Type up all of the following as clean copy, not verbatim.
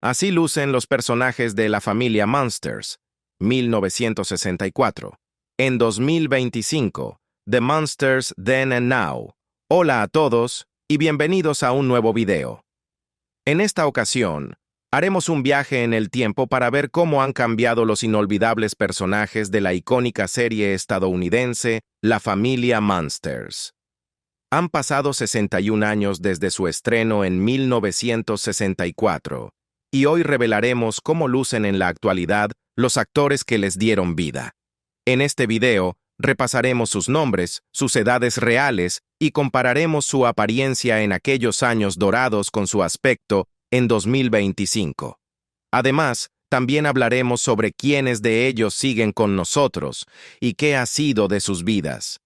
Así lucen los personajes de la familia Munsters, 1964. En 2025, The Munsters Then and Now. Hola a todos y bienvenidos a un nuevo video. En esta ocasión, haremos un viaje en el tiempo para ver cómo han cambiado los inolvidables personajes de la icónica serie estadounidense La familia Munsters. Han pasado 61 años desde su estreno en 1964. Y hoy revelaremos cómo lucen en la actualidad los actores que les dieron vida. En este video, repasaremos sus nombres, sus edades reales y compararemos su apariencia en aquellos años dorados con su aspecto en 2025. Además, también hablaremos sobre quiénes de ellos siguen con nosotros y qué ha sido de sus vidas.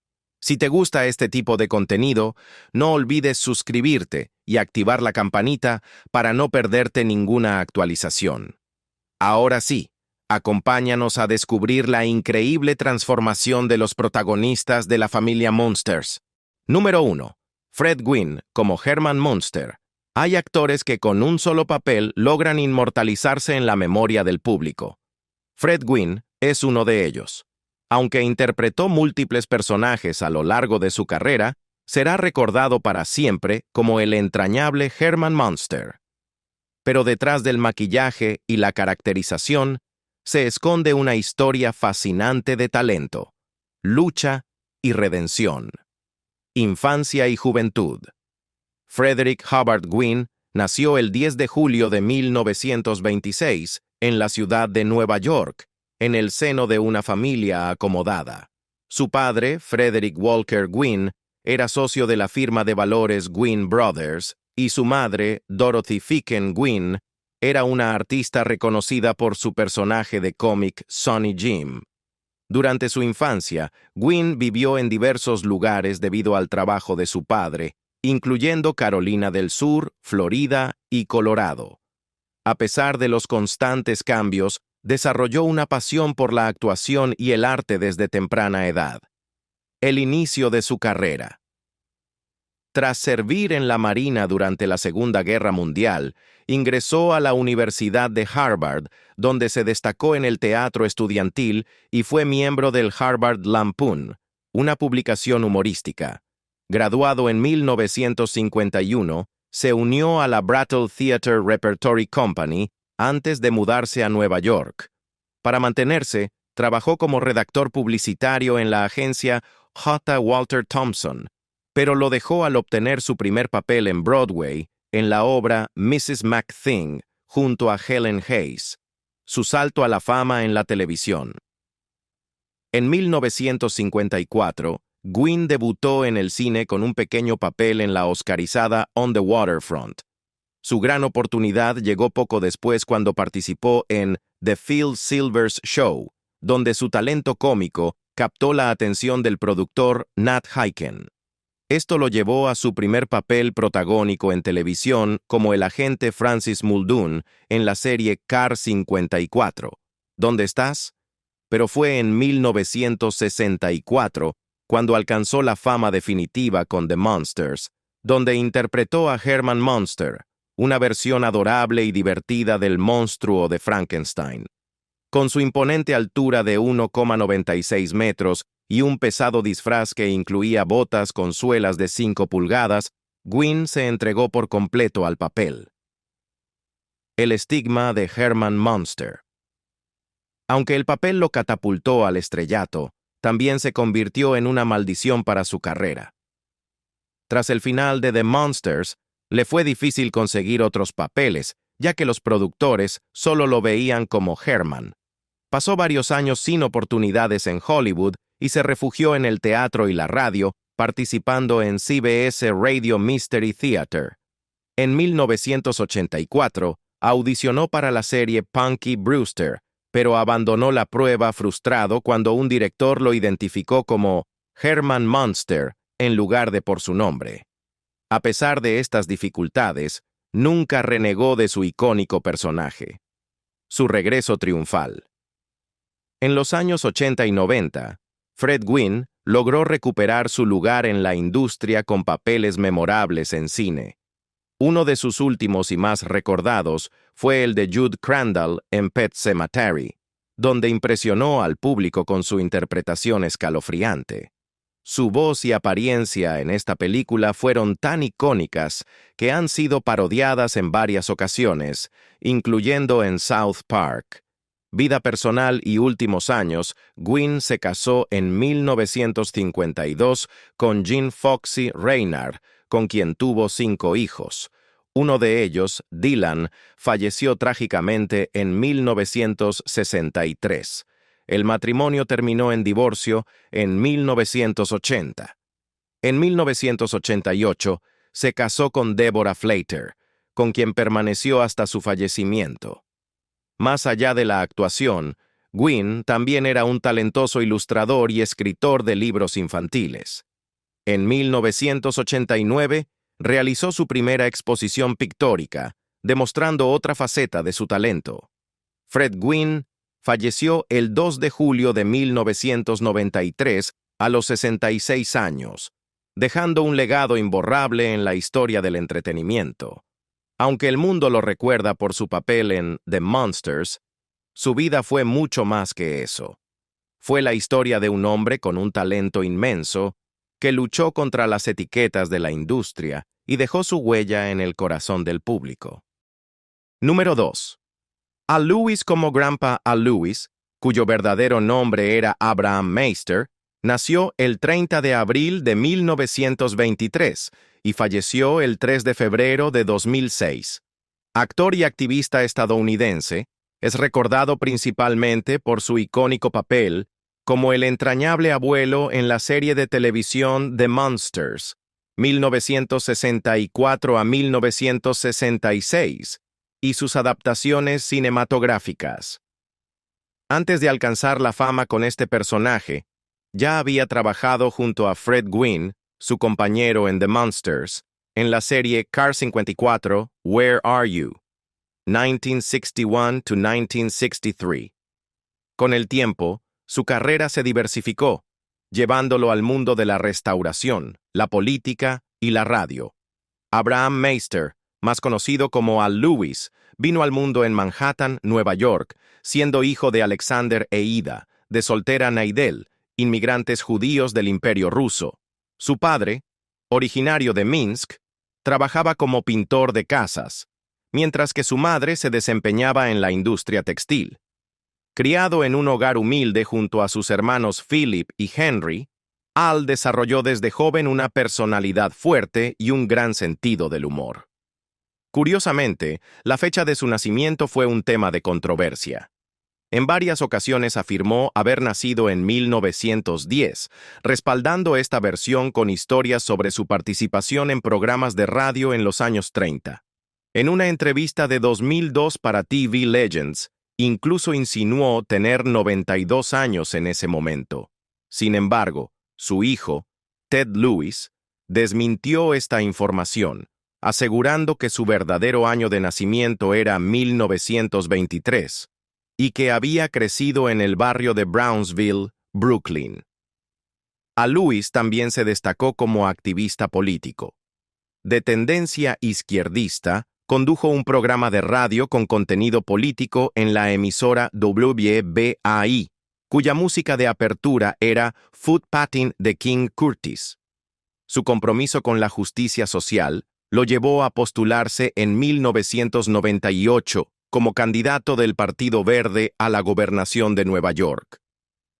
Si te gusta este tipo de contenido, no olvides suscribirte y activar la campanita para no perderte ninguna actualización. Ahora sí, acompáñanos a descubrir la increíble transformación de los protagonistas de la familia Munsters. Número 1. Fred Gwynne como Herman Munster. Hay actores que con un solo papel logran inmortalizarse en la memoria del público. Fred Gwynne es uno de ellos. Aunque interpretó múltiples personajes a lo largo de su carrera, será recordado para siempre como el entrañable Herman Munster. Pero detrás del maquillaje y la caracterización, se esconde una historia fascinante de talento, lucha y redención. Infancia y juventud. Frederick Hubbard Gwynne nació el 10 de julio de 1926 en la ciudad de Nueva York, en el seno de una familia acomodada. Su padre, Frederick Walker Gwynne, era socio de la firma de valores Gwynne Brothers, y su madre, Dorothy Ficken Gwynne, era una artista reconocida por su personaje de cómic Sonny Jim. Durante su infancia, Gwynne vivió en diversos lugares debido al trabajo de su padre, incluyendo Carolina del Sur, Florida y Colorado. A pesar de los constantes cambios, desarrolló una pasión por la actuación y el arte desde temprana edad. El inicio de su carrera. Tras servir en la Marina durante la Segunda Guerra Mundial, ingresó a la Universidad de Harvard, donde se destacó en el teatro estudiantil y fue miembro del Harvard Lampoon, una publicación humorística. Graduado en 1951, se unió a la Brattle Theatre Repertory Company antes de mudarse a Nueva York. Para mantenerse, trabajó como redactor publicitario en la agencia J. Walter Thompson, pero lo dejó al obtener su primer papel en Broadway en la obra Mrs. McThing junto a Helen Hayes, su salto a la fama en la televisión. En 1954, Gwynne debutó en el cine con un pequeño papel en la oscarizada On the Waterfront. Su gran oportunidad llegó poco después cuando participó en The Phil Silvers Show, donde su talento cómico captó la atención del productor Nat Hiken. Esto lo llevó a su primer papel protagónico en televisión como el agente Francis Muldoon en la serie Car 54. ¿Dónde estás? Pero fue en 1964 cuando alcanzó la fama definitiva con The Munsters, donde interpretó a Herman Munster, una versión adorable y divertida del monstruo de Frankenstein. Con su imponente altura de 1,96 metros y un pesado disfraz que incluía botas con suelas de 5 pulgadas, Gwynne se entregó por completo al papel. El estigma de Herman Munster. Aunque el papel lo catapultó al estrellato, también se convirtió en una maldición para su carrera. Tras el final de The Munsters, le fue difícil conseguir otros papeles, ya que los productores solo lo veían como Herman. Pasó varios años sin oportunidades en Hollywood y se refugió en el teatro y la radio, participando en CBS Radio Mystery Theater. En 1984, audicionó para la serie Punky Brewster, pero abandonó la prueba frustrado cuando un director lo identificó como Herman Munster en lugar de por su nombre. A pesar de estas dificultades, nunca renegó de su icónico personaje. Su regreso triunfal. En los años 80 y 90, Fred Gwynne logró recuperar su lugar en la industria con papeles memorables en cine. Uno de sus últimos y más recordados fue el de Jude Crandall en Pet Sematary, donde impresionó al público con su interpretación escalofriante. Su voz y apariencia en esta película fueron tan icónicas que han sido parodiadas en varias ocasiones, incluyendo en South Park. Vida personal y últimos años, Gwynne se casó en 1952 con Jean Foxy Reynard, con quien tuvo 5 hijos. Uno de ellos, Dylan, falleció trágicamente en 1963. El matrimonio terminó en divorcio en 1980. En 1988, se casó con Deborah Flater, con quien permaneció hasta su fallecimiento. Más allá de la actuación, Gwynne también era un talentoso ilustrador y escritor de libros infantiles. En 1989, realizó su primera exposición pictórica, demostrando otra faceta de su talento. Fred Gwynne falleció el 2 de julio de 1993 a los 66 años, dejando un legado imborrable en la historia del entretenimiento. Aunque el mundo lo recuerda por su papel en The Monsters, su vida fue mucho más que eso. Fue la historia de un hombre con un talento inmenso que luchó contra las etiquetas de la industria y dejó su huella en el corazón del público. Número 2. Al Lewis como Grandpa Al Lewis, cuyo verdadero nombre era Abraham Meister, nació el 30 de abril de 1923 y falleció el 3 de febrero de 2006. Actor y activista estadounidense, es recordado principalmente por su icónico papel como el entrañable abuelo en la serie de televisión The Monsters, 1964 a 1966, y sus adaptaciones cinematográficas. Antes de alcanzar la fama con este personaje, ya había trabajado junto a Fred Gwynne, su compañero en The Monsters, en la serie Car 54, Where Are You? 1961 to 1963. Con el tiempo, su carrera se diversificó, llevándolo al mundo de la restauración, la política y la radio. Abraham Meister, más conocido como Al Lewis, vino al mundo en Manhattan, Nueva York, siendo hijo de Alexander e Ida, de soltera Naidel, inmigrantes judíos del Imperio Ruso. Su padre, originario de Minsk, trabajaba como pintor de casas, mientras que su madre se desempeñaba en la industria textil. Criado en un hogar humilde junto a sus hermanos Philip y Henry, Al desarrolló desde joven una personalidad fuerte y un gran sentido del humor. Curiosamente, la fecha de su nacimiento fue un tema de controversia. En varias ocasiones afirmó haber nacido en 1910, respaldando esta versión con historias sobre su participación en programas de radio en los años 30. En una entrevista de 2002 para TV Legends, incluso insinuó tener 92 años en ese momento. Sin embargo, su hijo, Ted Lewis, desmintió esta información, asegurando que su verdadero año de nacimiento era 1923 y que había crecido en el barrio de Brownsville, Brooklyn. Al Lewis también se destacó como activista político. De tendencia izquierdista, condujo un programa de radio con contenido político en la emisora WBAI, cuya música de apertura era Footpathing de King Curtis. Su compromiso con la justicia social lo llevó a postularse en 1998 como candidato del Partido Verde a la gobernación de Nueva York.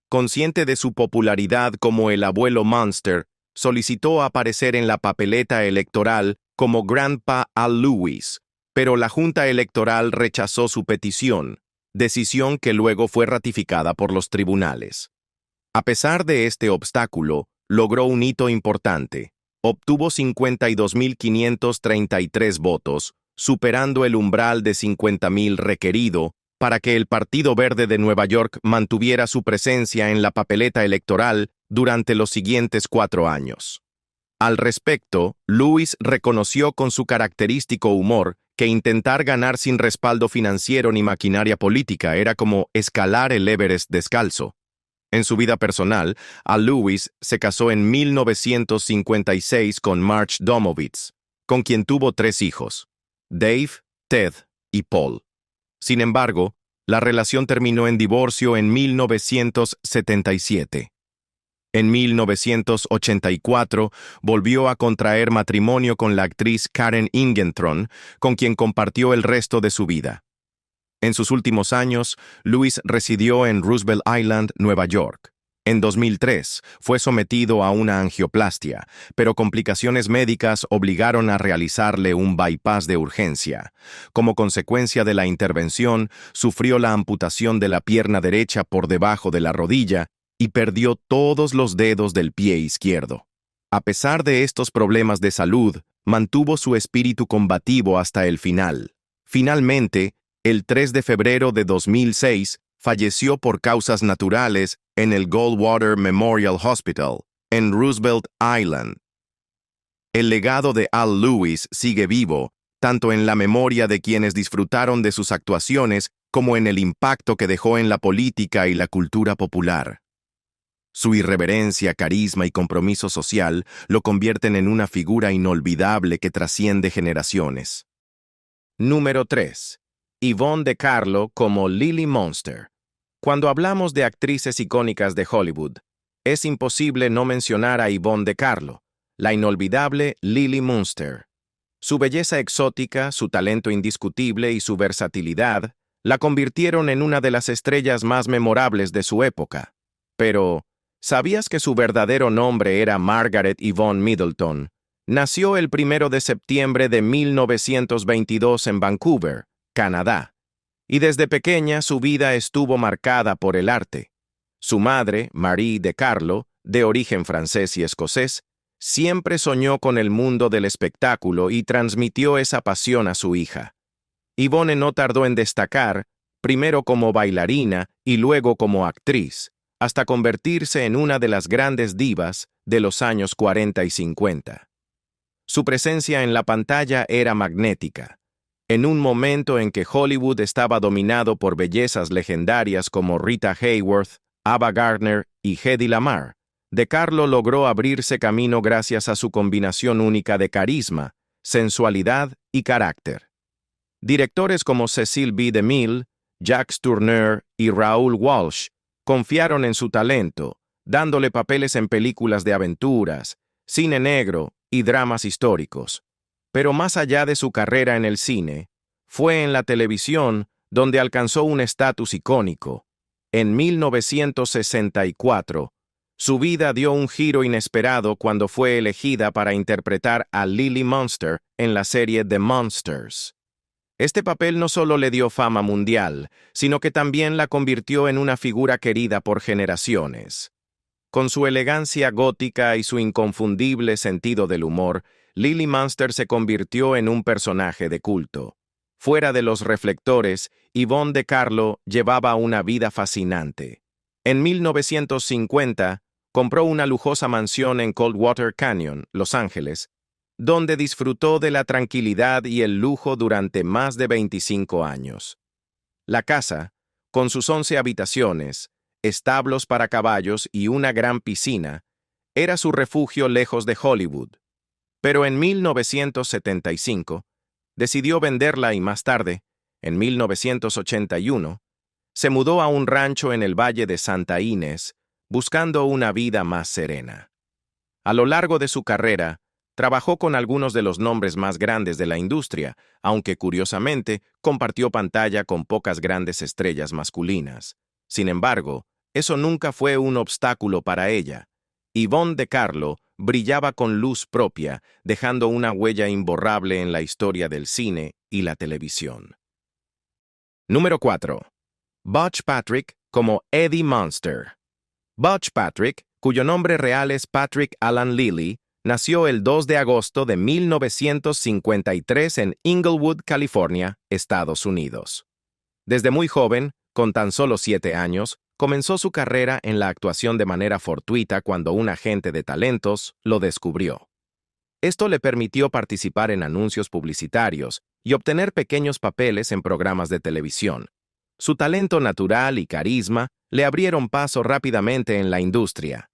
Consciente de su popularidad como el abuelo Monster, solicitó aparecer en la papeleta electoral como Grandpa Al Lewis, pero la Junta Electoral rechazó su petición, decisión que luego fue ratificada por los tribunales. A pesar de este obstáculo, logró un hito importante. Obtuvo 52.533 votos, superando el umbral de 50.000 requerido para que el Partido Verde de Nueva York mantuviera su presencia en la papeleta electoral durante los siguientes 4 años. Al respecto, Lewis reconoció con su característico humor que intentar ganar sin respaldo financiero ni maquinaria política era como escalar el Everest descalzo. En su vida personal, Al Lewis se casó en 1956 con Marge Domovitz, con quien tuvo 3 hijos, Dave, Ted y Paul. Sin embargo, la relación terminó en divorcio en 1977. En 1984 volvió a contraer matrimonio con la actriz Karen Ingentron, con quien compartió el resto de su vida. En sus últimos años, Lewis residió en Roosevelt Island, Nueva York. En 2003 fue sometido a una angioplastia, pero complicaciones médicas obligaron a realizarle un bypass de urgencia. Como consecuencia de la intervención, sufrió la amputación de la pierna derecha por debajo de la rodilla y perdió todos los dedos del pie izquierdo. A pesar de estos problemas de salud, mantuvo su espíritu combativo hasta el final. Finalmente, el 3 de febrero de 2006, falleció por causas naturales en el Goldwater Memorial Hospital, en Roosevelt Island. El legado de Al Lewis sigue vivo, tanto en la memoria de quienes disfrutaron de sus actuaciones como en el impacto que dejó en la política y la cultura popular. Su irreverencia, carisma y compromiso social lo convierten en una figura inolvidable que trasciende generaciones. Número 3. Yvonne De Carlo como Lily Munster. Cuando hablamos de actrices icónicas de Hollywood, es imposible no mencionar a Yvonne De Carlo, la inolvidable Lily Munster. Su belleza exótica, su talento indiscutible y su versatilidad la convirtieron en una de las estrellas más memorables de su época. Pero, ¿sabías que su verdadero nombre era Margaret Yvonne Middleton? Nació el 1 de septiembre de 1922 en Vancouver, Canadá, y desde pequeña su vida estuvo marcada por el arte. Su madre, Marie De Carlo, de origen francés y escocés, siempre soñó con el mundo del espectáculo y transmitió esa pasión a su hija. Yvonne no tardó en destacar, primero como bailarina y luego como actriz, hasta convertirse en una de las grandes divas de los años 40 y 50. Su presencia en la pantalla era magnética. En un momento en que Hollywood estaba dominado por bellezas legendarias como Rita Hayworth, Ava Gardner y Hedy Lamarr, De Carlo logró abrirse camino gracias a su combinación única de carisma, sensualidad y carácter. Directores como Cecil B. DeMille, Jacques Tourneur y Raoul Walsh confiaron en su talento, dándole papeles en películas de aventuras, cine negro y dramas históricos. Pero más allá de su carrera en el cine, fue en la televisión donde alcanzó un estatus icónico. En 1964, su vida dio un giro inesperado cuando fue elegida para interpretar a Lily Munster en la serie The Munsters. Este papel no solo le dio fama mundial, sino que también la convirtió en una figura querida por generaciones. Con su elegancia gótica y su inconfundible sentido del humor, Lily Munster se convirtió en un personaje de culto. Fuera de los reflectores, Yvonne De Carlo llevaba una vida fascinante. En 1950, compró una lujosa mansión en Coldwater Canyon, Los Ángeles, donde disfrutó de la tranquilidad y el lujo durante más de 25 años. La casa, con sus 11 habitaciones, establos para caballos y una gran piscina, era su refugio lejos de Hollywood. Pero en 1975, decidió venderla y más tarde, en 1981, se mudó a un rancho en el Valle de Santa Ynez, buscando una vida más serena. A lo largo de su carrera, trabajó con algunos de los nombres más grandes de la industria, aunque curiosamente compartió pantalla con pocas grandes estrellas masculinas. Sin embargo, eso nunca fue un obstáculo para ella. Yvonne De Carlo brillaba con luz propia, dejando una huella imborrable en la historia del cine y la televisión. Número 4. Butch Patrick como Eddie Munster. Butch Patrick, cuyo nombre real es Patrick Alan Lilly, nació el 2 de agosto de 1953 en Inglewood, California, Estados Unidos. Desde muy joven, con tan solo 7 años, comenzó su carrera en la actuación de manera fortuita cuando un agente de talentos lo descubrió. Esto le permitió participar en anuncios publicitarios y obtener pequeños papeles en programas de televisión. Su talento natural y carisma le abrieron paso rápidamente en la industria.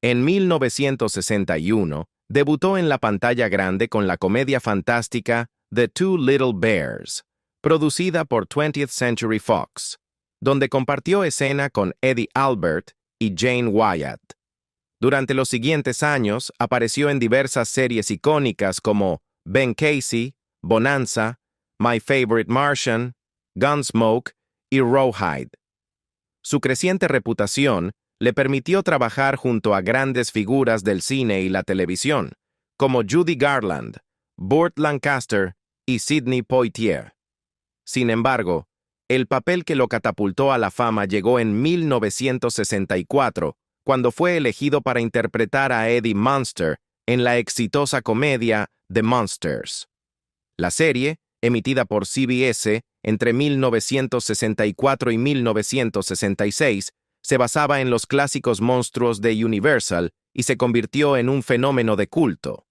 En 1961, Debutó en la pantalla grande con la comedia fantástica The Two Little Bears, producida por 20th Century Fox, donde compartió escena con Eddie Albert y Jane Wyatt. Durante los siguientes años, apareció en diversas series icónicas como Ben Casey, Bonanza, My Favorite Martian, Gunsmoke y Rawhide. Su creciente reputación le permitió trabajar junto a grandes figuras del cine y la televisión, como Judy Garland, Burt Lancaster y Sidney Poitier. Sin embargo, el papel que lo catapultó a la fama llegó en 1964, cuando fue elegido para interpretar a Eddie Munster en la exitosa comedia The Munsters. La serie, emitida por CBS entre 1964 y 1966, se basaba en los clásicos monstruos de Universal y se convirtió en un fenómeno de culto.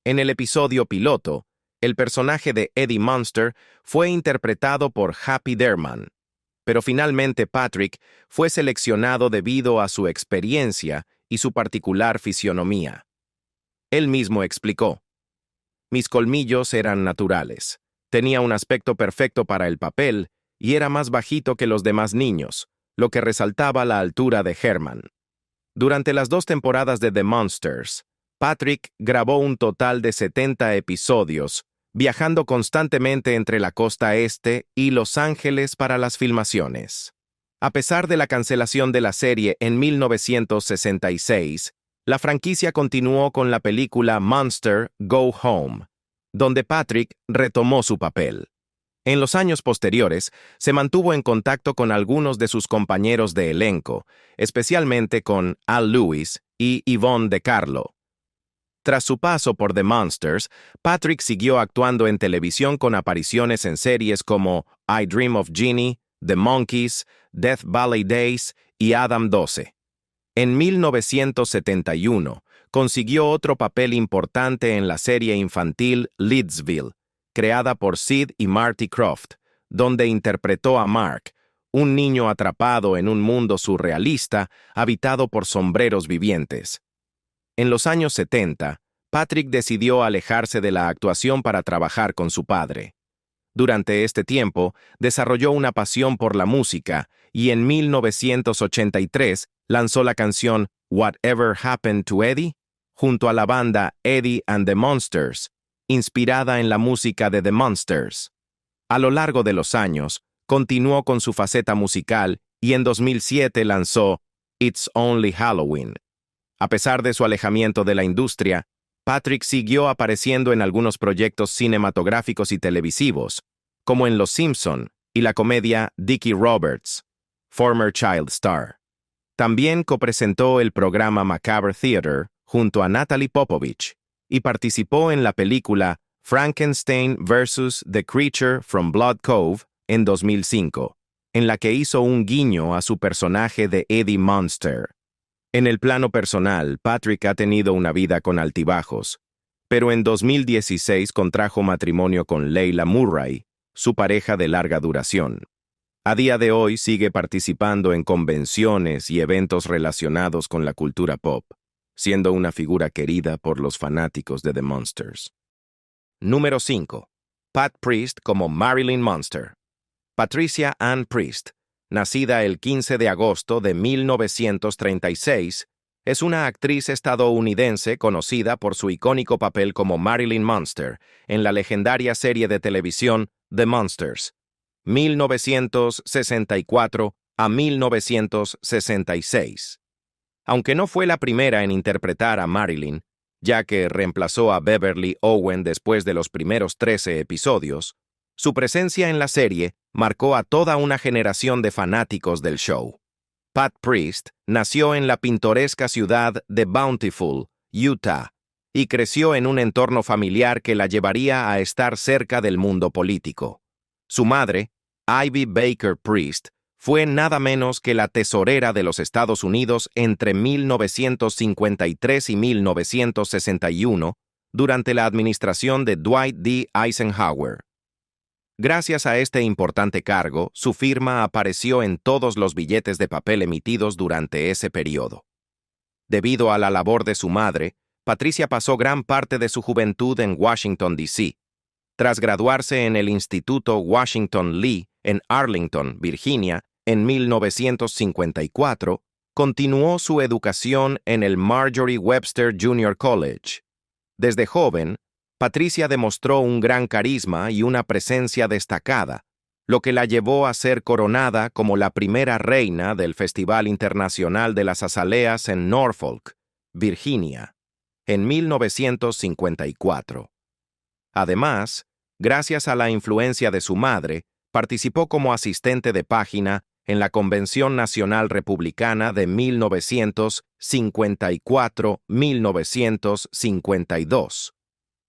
En el episodio piloto, el personaje de Eddie Munster fue interpretado por Happy Derman, pero finalmente Patrick fue seleccionado debido a su experiencia y su particular fisionomía. Él mismo explicó: "Mis colmillos eran naturales, tenía un aspecto perfecto para el papel y era más bajito que los demás niños, lo que resaltaba la altura de Herman". Durante las 2 temporadas de The Munsters, Patrick grabó un total de 70 episodios, viajando constantemente entre la costa este y Los Ángeles para las filmaciones. A pesar de la cancelación de la serie en 1966, la franquicia continuó con la película Monster Go Home, donde Patrick retomó su papel. En los años posteriores, se mantuvo en contacto con algunos de sus compañeros de elenco, especialmente con Al Lewis y Yvonne De Carlo. Tras su paso por The Munsters, Patrick siguió actuando en televisión con apariciones en series como I Dream of Jeannie, The Monkees, Death Valley Days y Adam 12. En 1971, consiguió otro papel importante en la serie infantil Leadsville, creada por Sid y Marty Krofft, donde interpretó a Mark, un niño atrapado en un mundo surrealista habitado por sombreros vivientes. En los años 70, Patrick decidió alejarse de la actuación para trabajar con su padre. Durante este tiempo, desarrolló una pasión por la música y en 1983 lanzó la canción Whatever Happened to Eddie junto a la banda Eddie and the Monsters, inspirada en la música de The Munsters. A lo largo de los años, continuó con su faceta musical y en 2007 lanzó It's Only Halloween. A pesar de su alejamiento de la industria, Patrick siguió apareciendo en algunos proyectos cinematográficos y televisivos, como en Los Simpson y la comedia Dickie Roberts, Former Child Star. También copresentó el programa Macabre Theater junto a Natalie Popovich y participó en la película Frankenstein vs. The Creature from Blood Cove en 2005, en la que hizo un guiño a su personaje de Eddie Munster. En el plano personal, Patrick ha tenido una vida con altibajos, pero en 2016 contrajo matrimonio con Leila Murray, su pareja de larga duración. A día de hoy sigue participando en convenciones y eventos relacionados con la cultura pop, siendo una figura querida por los fanáticos de The Munsters. Número 5. Pat Priest como Marilyn Munster. Patricia Ann Priest, nacida el 15 de agosto de 1936, es una actriz estadounidense conocida por su icónico papel como Marilyn Munster en la legendaria serie de televisión The Munsters, 1964 a 1966. Aunque no fue la primera en interpretar a Marilyn, ya que reemplazó a Beverly Owen después de los primeros 13 episodios, su presencia en la serie marcó a toda una generación de fanáticos del show. Pat Priest nació en la pintoresca ciudad de Bountiful, Utah, y creció en un entorno familiar que la llevaría a estar cerca del mundo político. Su madre, Ivy Baker Priest, fue nada menos que la tesorera de los Estados Unidos entre 1953 y 1961, durante la administración de Dwight D. Eisenhower. Gracias a este importante cargo, su firma apareció en todos los billetes de papel emitidos durante ese periodo. Debido a la labor de su madre, Patricia pasó gran parte de su juventud en Washington, D.C. Tras graduarse en el Instituto Washington Lee en Arlington, Virginia, en 1954, continuó su educación en el Marjorie Webster Junior College. Desde joven, Patricia demostró un gran carisma y una presencia destacada, lo que la llevó a ser coronada como la primera reina del Festival Internacional de las Azaleas en Norfolk, Virginia, en 1954. Además, gracias a la influencia de su madre, participó como asistente de página en la Convención Nacional Republicana de 1954-1952.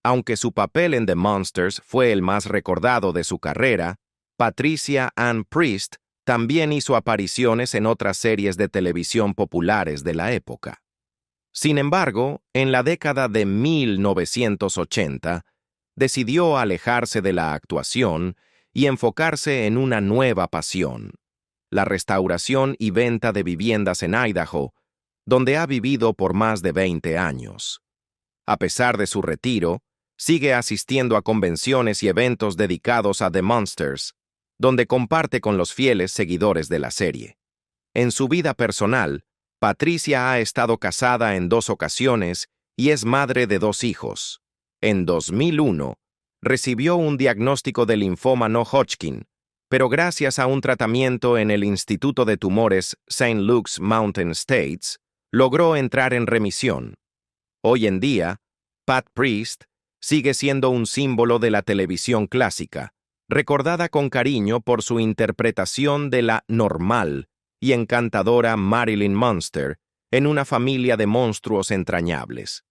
Aunque su papel en The Monsters fue el más recordado de su carrera, Patricia Ann Priest también hizo apariciones en otras series de televisión populares de la época. Sin embargo, en la década de 1980, decidió alejarse de la actuación y enfocarse en una nueva pasión, la restauración y venta de viviendas en Idaho, donde ha vivido por más de 20 años. A pesar de su retiro, sigue asistiendo a convenciones y eventos dedicados a The Monsters, donde comparte con los fieles seguidores de la serie. En su vida personal, Patricia ha estado casada en 2 ocasiones y es madre de 2 hijos. En 2001, recibió un diagnóstico de linfoma no Hodgkin, pero gracias a un tratamiento en el Instituto de Tumores St. Luke's Mountain States, logró entrar en remisión. Hoy en día, Pat Priest sigue siendo un símbolo de la televisión clásica, recordada con cariño por su interpretación de la normal y encantadora Marilyn Monster en una familia de monstruos entrañables.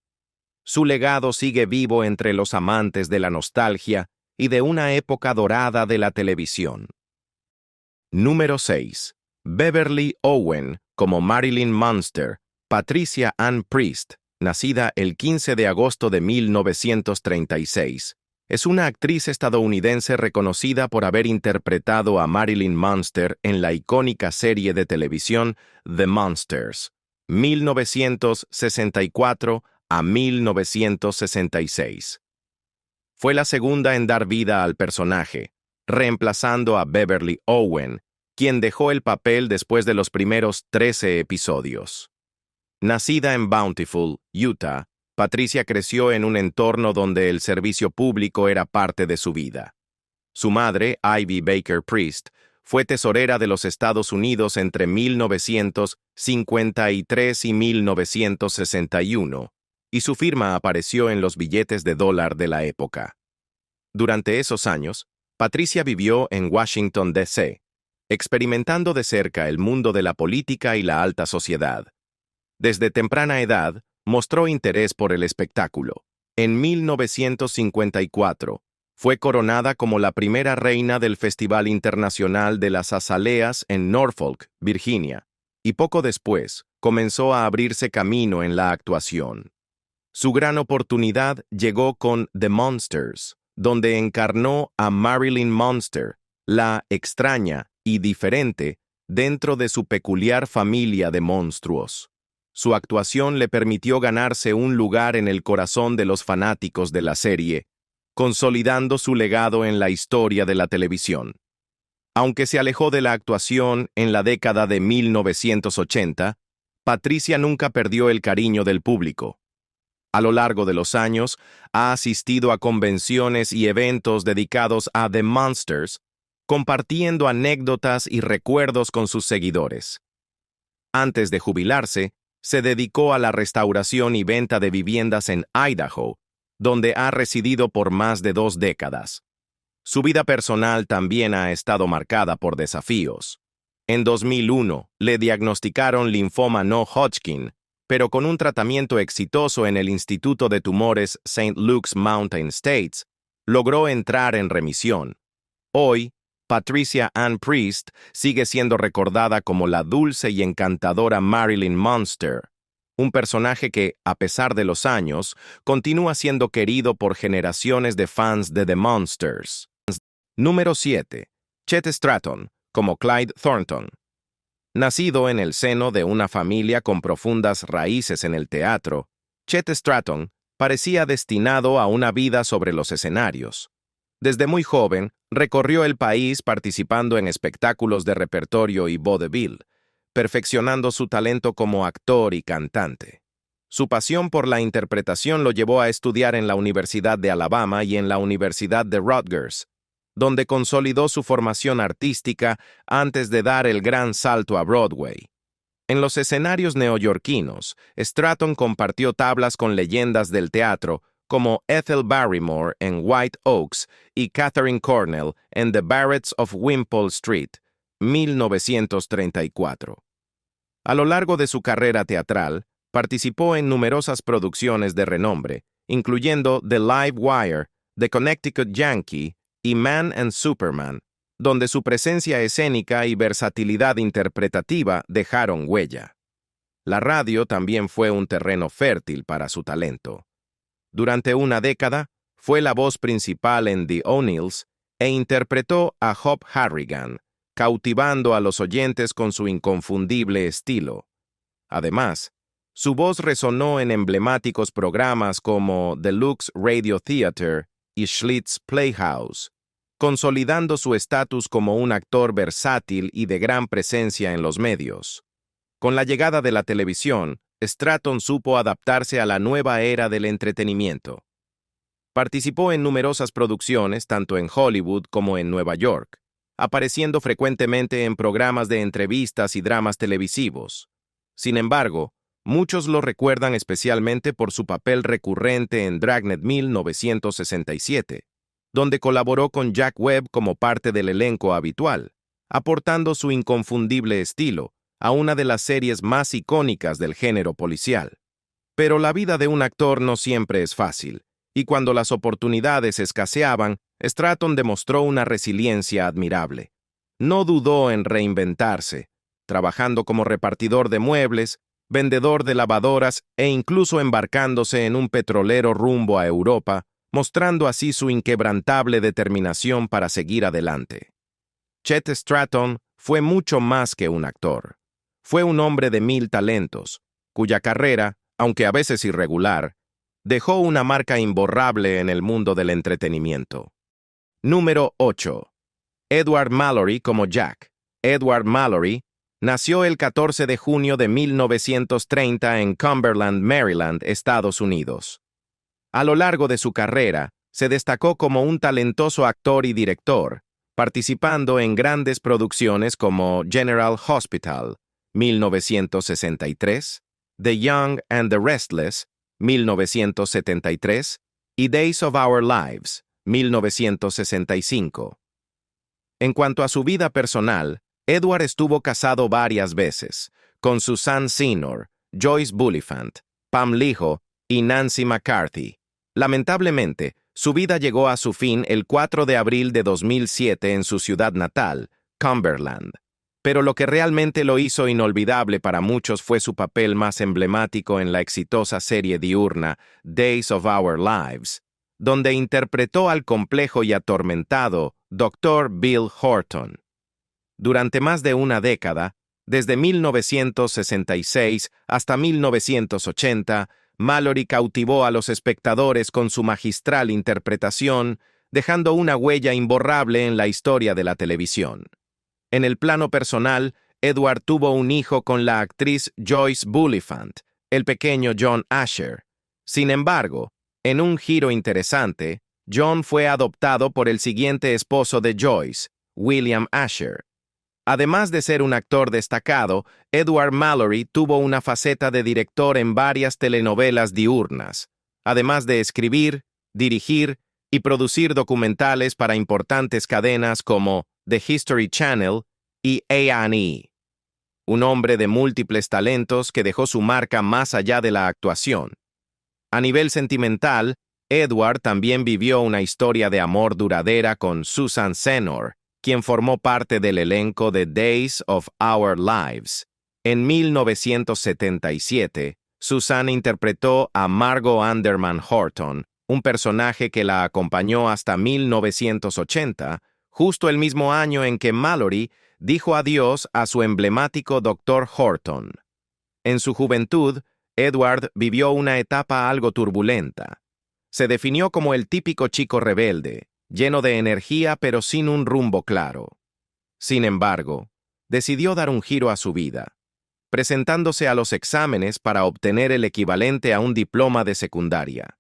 Su legado sigue vivo entre los amantes de la nostalgia y de una época dorada de la televisión. Número 6. Beverly Owen como Marilyn Monster. Patricia Ann Priest, nacida el 15 de agosto de 1936, es una actriz estadounidense reconocida por haber interpretado a Marilyn Monster en la icónica serie de televisión The Monsters, 1964 a 1966. Fue la segunda en dar vida al personaje, reemplazando a Beverly Owen, quien dejó el papel después de los primeros 13 episodios. Nacida en Bountiful, Utah, Patricia creció en un entorno donde el servicio público era parte de su vida. Su madre, Ivy Baker Priest, fue tesorera de los Estados Unidos entre 1953 y 1961, y su firma apareció en los billetes de dólar de la época. Durante esos años, Patricia vivió en Washington, D.C., experimentando de cerca el mundo de la política y la alta sociedad. Desde temprana edad, mostró interés por el espectáculo. En 1954, fue coronada como la primera reina del Festival Internacional de las Azaleas en Norfolk, Virginia, y poco después comenzó a abrirse camino en la actuación. Su gran oportunidad llegó con The Monsters, donde encarnó a Marilyn Monster, la extraña y diferente dentro de su peculiar familia de monstruos. Su actuación le permitió ganarse un lugar en el corazón de los fanáticos de la serie, consolidando su legado en la historia de la televisión. Aunque se alejó de la actuación en la década de 1980, Patricia nunca perdió el cariño del público. A lo largo de los años, ha asistido a convenciones y eventos dedicados a The Monsters, compartiendo anécdotas y recuerdos con sus seguidores. Antes de jubilarse, se dedicó a la restauración y venta de viviendas en Idaho, donde ha residido por más de 2 décadas. Su vida personal también ha estado marcada por desafíos. En 2001, le diagnosticaron linfoma no Hodgkin, pero con un tratamiento exitoso en el Instituto de Tumores St. Luke's Mountain States, logró entrar en remisión. Hoy, Patricia Ann Priest sigue siendo recordada como la dulce y encantadora Marilyn Monster, un personaje que, a pesar de los años, continúa siendo querido por generaciones de fans de The Monsters. Número 7. Chet Stratton, como Clyde Thornton. Nacido en el seno de una familia con profundas raíces en el teatro, Chet Stratton parecía destinado a una vida sobre los escenarios. Desde muy joven, recorrió el país participando en espectáculos de repertorio y vodevil, perfeccionando su talento como actor y cantante. Su pasión por la interpretación lo llevó a estudiar en la Universidad de Alabama y en la Universidad de Rutgers, donde consolidó su formación artística antes de dar el gran salto a Broadway. En los escenarios neoyorquinos, Stratton compartió tablas con leyendas del teatro como Ethel Barrymore en White Oaks y Katharine Cornell en The Barretts of Wimpole Street, 1934. A lo largo de su carrera teatral, participó en numerosas producciones de renombre, incluyendo The Live Wire, The Connecticut Yankee y Man and Superman, donde su presencia escénica y versatilidad interpretativa dejaron huella. La radio también fue un terreno fértil para su talento. Durante una década, fue la voz principal en The O'Neills e interpretó a Hop Harrigan, cautivando a los oyentes con su inconfundible estilo. Además, su voz resonó en emblemáticos programas como The Lux Radio Theater y Schlitz Playhouse, consolidando su estatus como un actor versátil y de gran presencia en los medios. Con la llegada de la televisión, Stratton supo adaptarse a la nueva era del entretenimiento. Participó en numerosas producciones tanto en Hollywood como en Nueva York, apareciendo frecuentemente en programas de entrevistas y dramas televisivos. Sin embargo, muchos lo recuerdan especialmente por su papel recurrente en Dragnet 1967, donde colaboró con Jack Webb como parte del elenco habitual, aportando su inconfundible estilo a una de las series más icónicas del género policial. Pero la vida de un actor no siempre es fácil, y cuando las oportunidades escaseaban, Stratton demostró una resiliencia admirable. No dudó en reinventarse, trabajando como repartidor de muebles, vendedor de lavadoras e incluso embarcándose en un petrolero rumbo a Europa, mostrando así su inquebrantable determinación para seguir adelante. Chet Stratton fue mucho más que un actor. Fue un hombre de 1000 talentos, cuya carrera, aunque a veces irregular, dejó una marca imborrable en el mundo del entretenimiento. Número 8. Edward Mallory como Jack. Edward Mallory nació el 14 de junio de 1930 en Cumberland, Maryland, Estados Unidos. A lo largo de su carrera, se destacó como un talentoso actor y director, participando en grandes producciones como General Hospital, 1963, The Young and the Restless, 1973, y Days of Our Lives, 1965. En cuanto a su vida personal, Edward estuvo casado varias veces, con Suzanne Senior, Joyce Bulifant, Pam Lijo y Nancy McCarthy. Lamentablemente, su vida llegó a su fin el 4 de abril de 2007 en su ciudad natal, Cumberland. Pero lo que realmente lo hizo inolvidable para muchos fue su papel más emblemático en la exitosa serie diurna Days of Our Lives, donde interpretó al complejo y atormentado Dr. Bill Horton. Durante más de una década, desde 1966 hasta 1980, Mallory cautivó a los espectadores con su magistral interpretación, dejando una huella imborrable en la historia de la televisión. En el plano personal, Edward tuvo un hijo con la actriz Joyce Bulifant, el pequeño John Asher. Sin embargo, en un giro interesante, John fue adoptado por el siguiente esposo de Joyce, William Asher. Además de ser un actor destacado, Edward Mallory tuvo una faceta de director en varias telenovelas diurnas, además de escribir, dirigir y producir documentales para importantes cadenas como The History Channel y A&E. Un hombre de múltiples talentos que dejó su marca más allá de la actuación. A nivel sentimental, Edward también vivió una historia de amor duradera con Susan Senior, quien formó parte del elenco de Days of Our Lives. En 1977, Susan interpretó a Margot Anderman Horton, un personaje que la acompañó hasta 1980, justo el mismo año en que Mallory dijo adiós a su emblemático Dr. Horton. En su juventud, Edward vivió una etapa algo turbulenta. Se definió como el típico chico rebelde, lleno de energía pero sin un rumbo claro. Sin embargo, decidió dar un giro a su vida, presentándose a los exámenes para obtener el equivalente a un diploma de secundaria.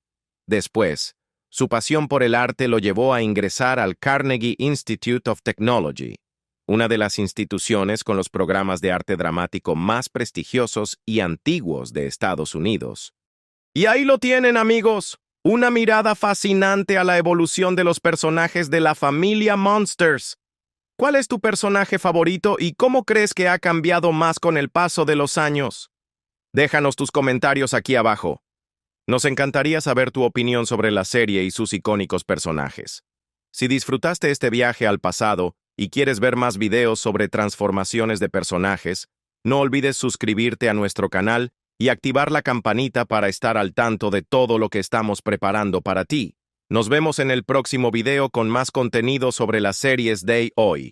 Después, su pasión por el arte lo llevó a ingresar al Carnegie Institute of Technology, una de las instituciones con los programas de arte dramático más prestigiosos y antiguos de Estados Unidos. Y ahí lo tienen, amigos, una mirada fascinante a la evolución de los personajes de la familia Monsters. ¿Cuál es tu personaje favorito y cómo crees que ha cambiado más con el paso de los años? Déjanos tus comentarios aquí abajo. Nos encantaría saber tu opinión sobre la serie y sus icónicos personajes. Si disfrutaste este viaje al pasado y quieres ver más videos sobre transformaciones de personajes, no olvides suscribirte a nuestro canal y activar la campanita para estar al tanto de todo lo que estamos preparando para ti. Nos vemos en el próximo video con más contenido sobre las series de hoy.